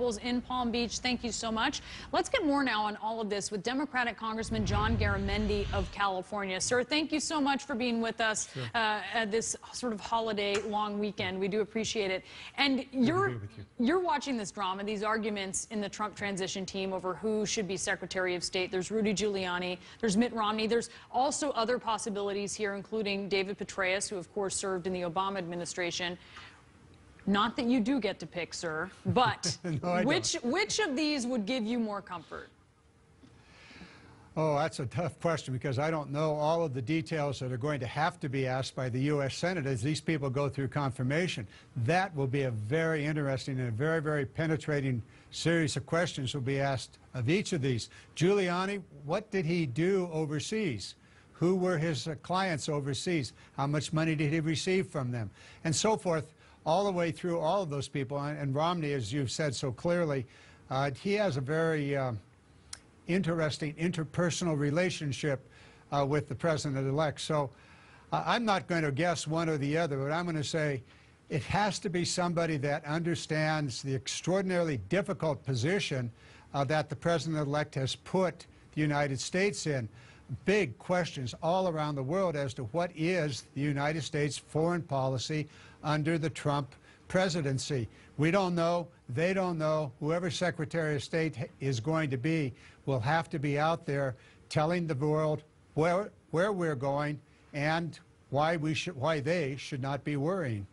troubles in Palm Beach. Thank you so much. Let's get more now on all of this with Democratic Congressman John Garamendi of California. Sir, thank you so much for being with us at this sort of holiday long weekend. We do appreciate it. And you're watching this drama, these arguments in the Trump transition team over who should be Secretary of State. There's Rudy Giuliani, there's Mitt Romney, there's also other possibilities here, including David Petraeus, who of course served in the Obama administration. Not that you do get to pick, sir, but no, which of these would give you more comfort? Oh, that's a tough question because I don't know all of the details that are going to have to be asked by the U.S. Senate as these people go through confirmation. That will be a very interesting and a very, very penetrating series of questions will be asked of each of these. Giuliani, what did he do overseas? Who were his clients overseas? How much money did he receive from them? And so forth, all the way through all of those people. And Romney, as you've said so clearly, he has a very interesting interpersonal relationship with the president-elect. So I'm not going to guess one or the other, but I'm going to say it has to be somebody that understands the extraordinarily difficult position that the president-elect has put the United States in. Big questions all around the world as to what is the United States foreign policy under the Trump presidency. We don't know. They don't know. Whoever Secretary of State is going to be will have to be out there telling the world where we're going and why they should not be worrying.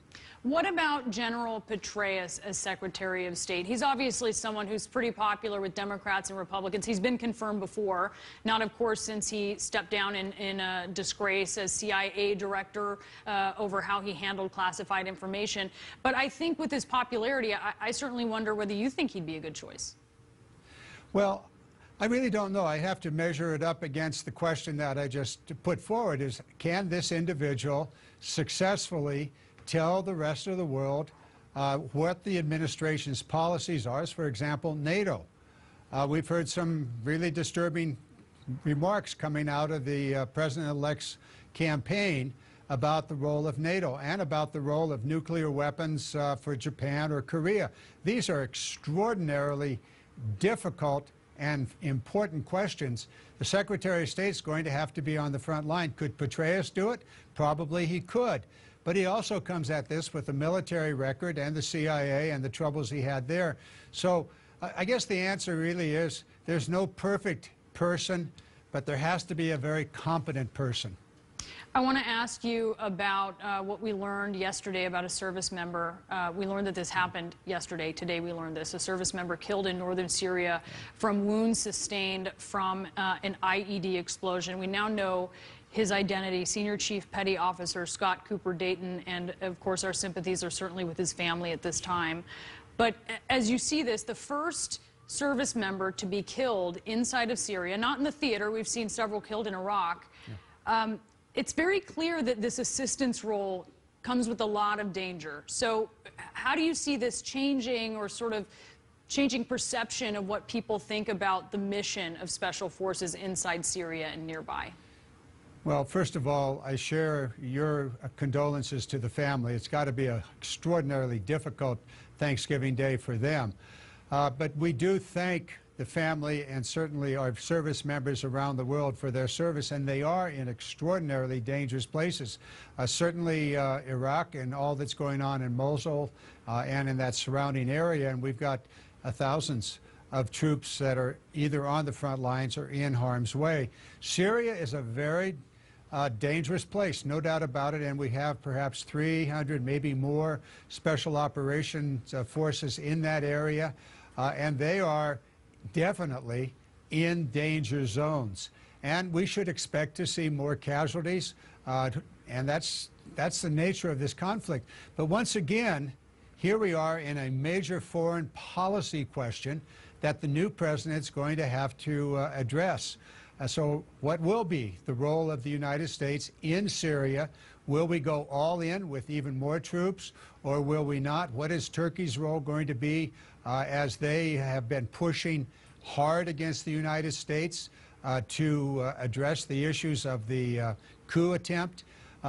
What about General Petraeus as Secretary of State? He's obviously someone who's pretty popular with Democrats and Republicans. He's been confirmed before, not, of course, since he stepped down in a disgrace as CIA director over how he handled classified information. But I think with his popularity, I certainly wonder whether you think he'd be a good choice. Well, I really don't know. I have to measure it up against the question that I just put forward is, can this individual successfully tell the rest of the world what the administration's policies are, as, for example, NATO. We've heard some really disturbing remarks coming out of the president-elect's campaign about the role of NATO and about the role of nuclear weapons for Japan or Korea. These are extraordinarily difficult and important questions. The Secretary of State is going to have to be on the front line. Could Petraeus do it? Probably he could. But he also comes at this with a military record and the CIA and the troubles he had there. So I guess the answer really is there's no perfect person, but there has to be a very competent person. I want to ask you about what we learned yesterday about a service member. We learned that this happened yesterday. Today we learned this. A service member killed in northern Syria from wounds sustained from an IED explosion. We now know his identity, Senior Chief Petty Officer Scott Cooper Dayton, and of course our sympathies are certainly with his family at this time. But as you see this, the first service member to be killed inside of Syria, not in the theater, we've seen several killed in Iraq. Yeah. It's very clear that this assistance role comes with a lot of danger. So how do you see this changing or sort of changing perception of what people think about the mission of special forces inside Syria and nearby? Well, first of all, I share your condolences to the family. It's got to be an extraordinarily difficult Thanksgiving Day for them. But we do thank the family and certainly our service members around the world for their service, and they are in extraordinarily dangerous places. Certainly Iraq and all that's going on in Mosul and in that surrounding area, and we've got thousands of troops that are either on the front lines or in harm's way. Syria is a very dangerous place, no doubt about it, and we have perhaps 300, maybe more, special operations forces in that area, and they are definitely in danger zones. And we should expect to see more casualties, and that's the nature of this conflict. But once again, here we are in a major foreign policy question that the new president's going to have to address. So what will be the role of the United States in Syria? Will we go all in with even more troops, or will we not? What is Turkey's role going to be as they have been pushing hard against the United States to address the issues of the coup attempt?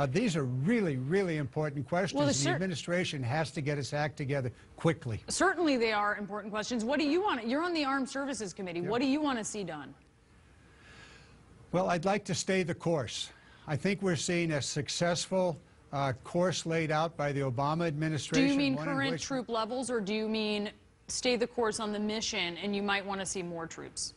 These are really, really important questions. Well, and the administration has to get its act together quickly. Certainly they are important questions. What do you want? You're on the Armed Services Committee. Yep. What do you want to see done? Well, I'd like to stay the course. I think we're seeing a successful course laid out by the Obama administration. Do you mean current troop levels, or do you mean stay the course on the mission and you might want to see more troops?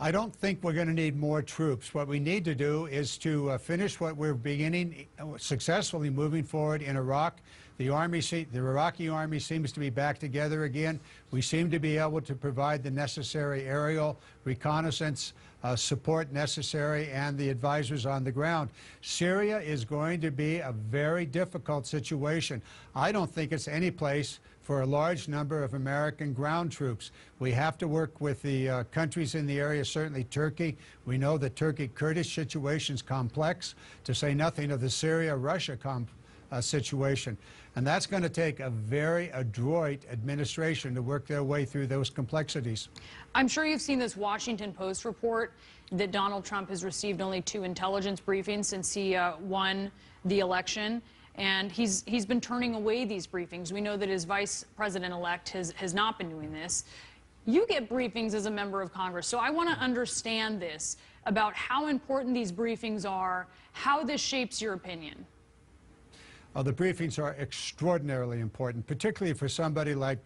I don't think we're going to need more troops. What we need to do is to finish what we're beginning successfully moving forward in Iraq. The Iraqi army seems to be back together again. We seem to be able to provide the necessary aerial reconnaissance support necessary and the advisors on the ground. Syria is going to be a very difficult situation. I don't think it's any place for a large number of American ground troops. We have to work with the countries in the area, certainly Turkey. We know the Turkey-Kurdish situation is complex, to say nothing of the Syria-Russia situation. And that's going to take a very adroit administration to work their way through those complexities. I'm sure you've seen this Washington Post report that Donald Trump has received only 2 intelligence briefings since he won the election. And he's been turning away these briefings. We know that his vice president-elect has not been doing this. You get briefings as a member of Congress, so I want to understand this about how important these briefings are, how this shapes your opinion. The briefings are extraordinarily important, particularly for somebody like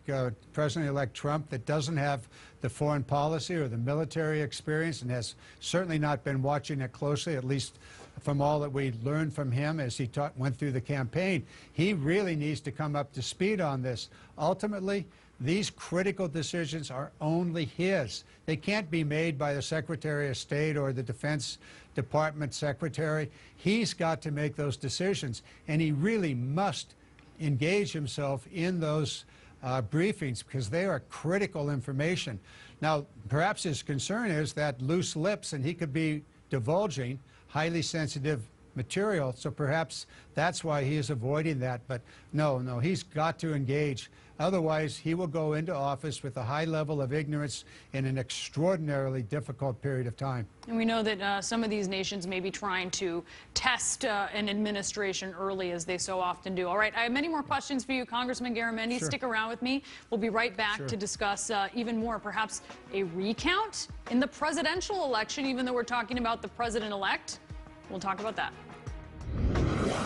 President-elect Trump that doesn't have the foreign policy or the military experience and has certainly not been watching it closely, at least from all that we learned from him as he went through the campaign. He really needs to come up to speed on this. Ultimately, these critical decisions are only his. They can't be made by the Secretary of State or the Defense Department Secretary. He's got to make those decisions, and he really must engage himself in those briefings because they are critical information. Now, perhaps his concern is that loose lips, and he could be divulging highly sensitive material, so perhaps that's why he is avoiding that. But no, he's got to engage. Otherwise, he will go into office with a high level of ignorance in an extraordinarily difficult period of time. And we know that some of these nations may be trying to test an administration early, as they so often do. All right, I have many more questions for you, Congressman Garamendi. Sure. Stick around with me. We'll be right back Sure. to discuss even more, perhaps a recount in the presidential election, even though we're talking about the president-elect. We'll talk about that.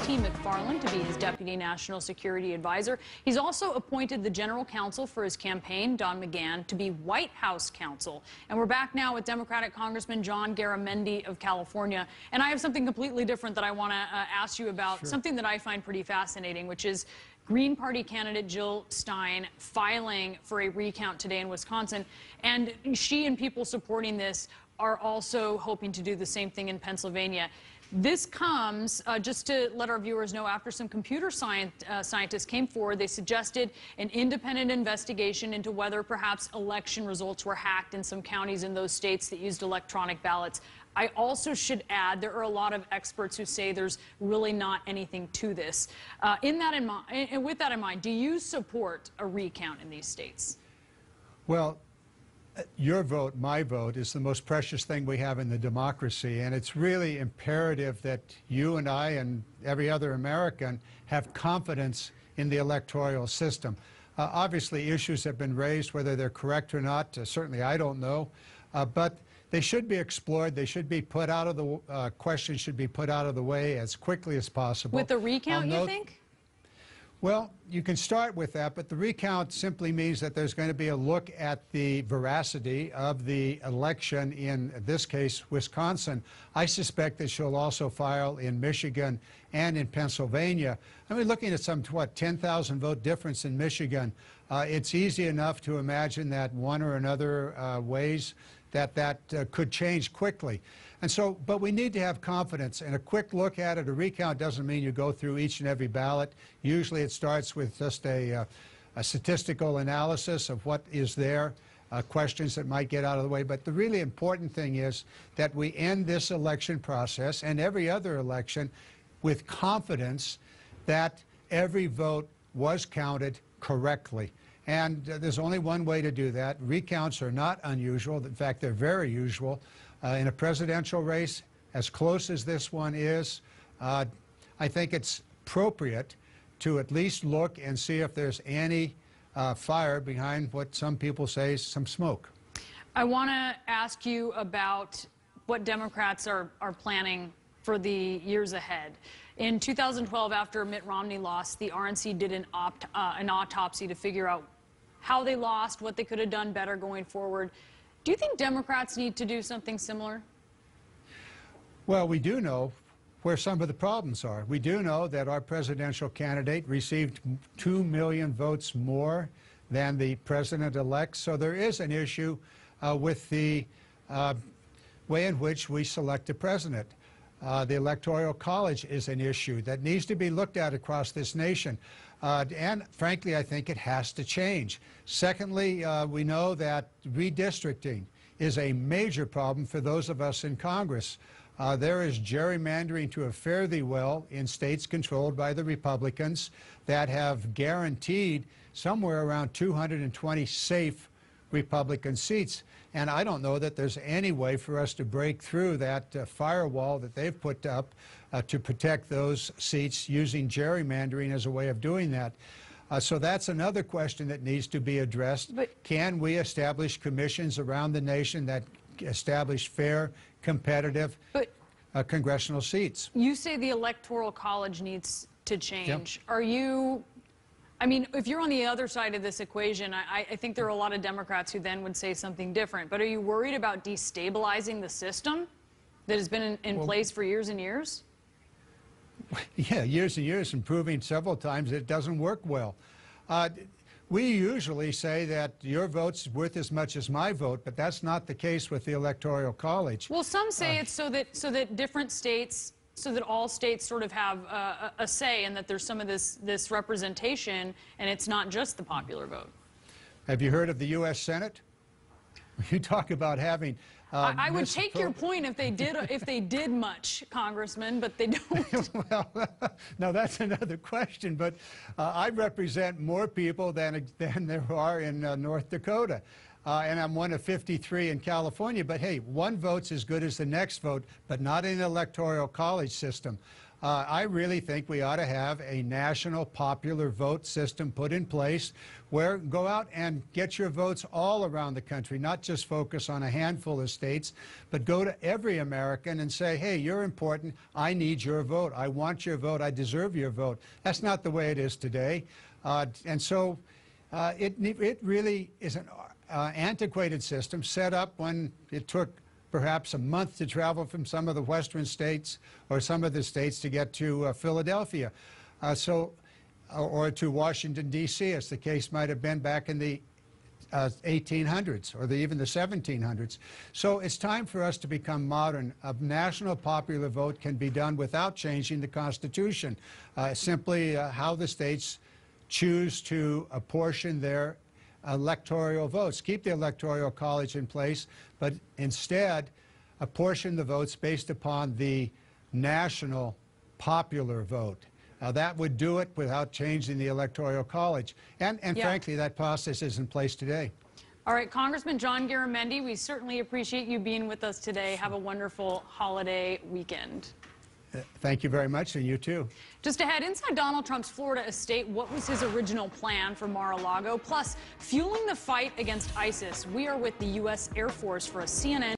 T. McFarland to be his Deputy National Security Advisor. He's also appointed the General Counsel for his campaign, Don McGahn, to be White House Counsel. And we're back now with Democratic Congressman John Garamendi of California. And I have something completely different that I want to ask you about, Sure. something that I find pretty fascinating, which is Green Party candidate Jill Stein filing for a recount today in Wisconsin. And she and people supporting this are also hoping to do the same thing in Pennsylvania. This comes, just to let our viewers know, after some computer scientists came forward. They suggested an independent investigation into whether perhaps election results were hacked in some counties in those states that used electronic ballots. I also should add, there are a lot of experts who say there's really not anything to this. With that in mind, do you support a recount in these states? Well, your vote, my vote, is the most precious thing we have in the democracy, and it's really imperative that you and I and every other American have confidence in the electoral system. Obviously, issues have been raised, whether they're correct or not. Certainly, I don't know, but they should be explored. They should be put out of the questions should be put out of the way as quickly as possible. With the recount, you think? Well, you can start with that, but the recount simply means that there's going to be a look at the veracity of the election in this case, Wisconsin. I suspect that she'll also file in Michigan and in Pennsylvania. I mean, looking at some, 10,000 vote difference in Michigan, it's easy enough to imagine that one or another ways that could change quickly. And so, but we need to have confidence, and a quick look at it. A recount doesn't mean you go through each and every ballot. Usually it starts with just a statistical analysis of what is there, questions that might get out of the way. But the really important thing is that we end this election process and every other election with confidence that every vote was counted correctly. And there's only one way to do that. Recounts are not unusual. In fact, they're very usual. In a presidential race, as close as this one is, I think it's appropriate to at least look and see if there's any fire behind what some people say is some smoke. I want to ask you about what Democrats are planning for the years ahead. In 2012, after Mitt Romney lost, the RNC did an autopsy to figure out how they lost, what they could have done better going forward. Do you think Democrats need to do something similar? Well, we do know where some of the problems are. We do know that our presidential candidate received 2 million votes more than the president-elect. So there is an issue with the way in which we select a president. The Electoral College is an issue that needs to be looked at across this nation. And frankly, I think it has to change. Secondly, we know that redistricting is a major problem for those of us in Congress. There is gerrymandering to a fare thee well in states controlled by the Republicans that have guaranteed somewhere around 220 safe Republican seats. And I don't know that there's any way for us to break through that firewall that they've put up to protect those seats using gerrymandering as a way of doing that. So that's another question that needs to be addressed. But can we establish commissions around the nation that establish fair, competitive congressional seats? You say the Electoral College needs to change. Yep. Are you... I mean, if you're on the other side of this equation, I think there are a lot of Democrats who then would say something different. But are you worried about destabilizing the system that has been in place for years and years? Yeah, years and years, and proving several times it doesn't work well. We usually say that your vote's worth as much as my vote, but that's not the case with the Electoral College. Well, some say it's so that different states, so that all states sort of have a say, and that there's some of this representation, and it's not just the popular vote. Have you heard of the U.S. Senate? You talk about having... I would take your point if they did much, Congressman, but they don't. Well, no, that's another question. But I represent more people than there are in North Dakota. And I'm one of 53 in California. But hey, one vote's as good as the next vote, but not in the Electoral College system. I really think we ought to have a national popular vote system put in place where go out and get your votes all around the country, not just focus on a handful of states, but go to every American and say, hey, you're important. I need your vote. I want your vote. I deserve your vote. That's not the way it is today. And so it really is an antiquated system set up when it took perhaps a month to travel from some of the western states or some of the states to get to Philadelphia, or to Washington, D.C., as the case might have been back in the 1800s or even the 1700s. So it's time for us to become modern. A national popular vote can be done without changing the Constitution. Simply how the states choose to apportion their electoral votes. Keep the Electoral College in place, but instead apportion the votes based upon the national popular vote. That would do it without changing the Electoral College. And frankly, that process is in place today. All right, Congressman John Garamendi, we certainly appreciate you being with us today. Have a wonderful holiday weekend. Thank you very much, and you too. Just ahead, inside Donald Trump's Florida estate, what was his original plan for Mar-a-Lago? Plus, fueling the fight against ISIS, we are with the U.S. Air Force for a CNN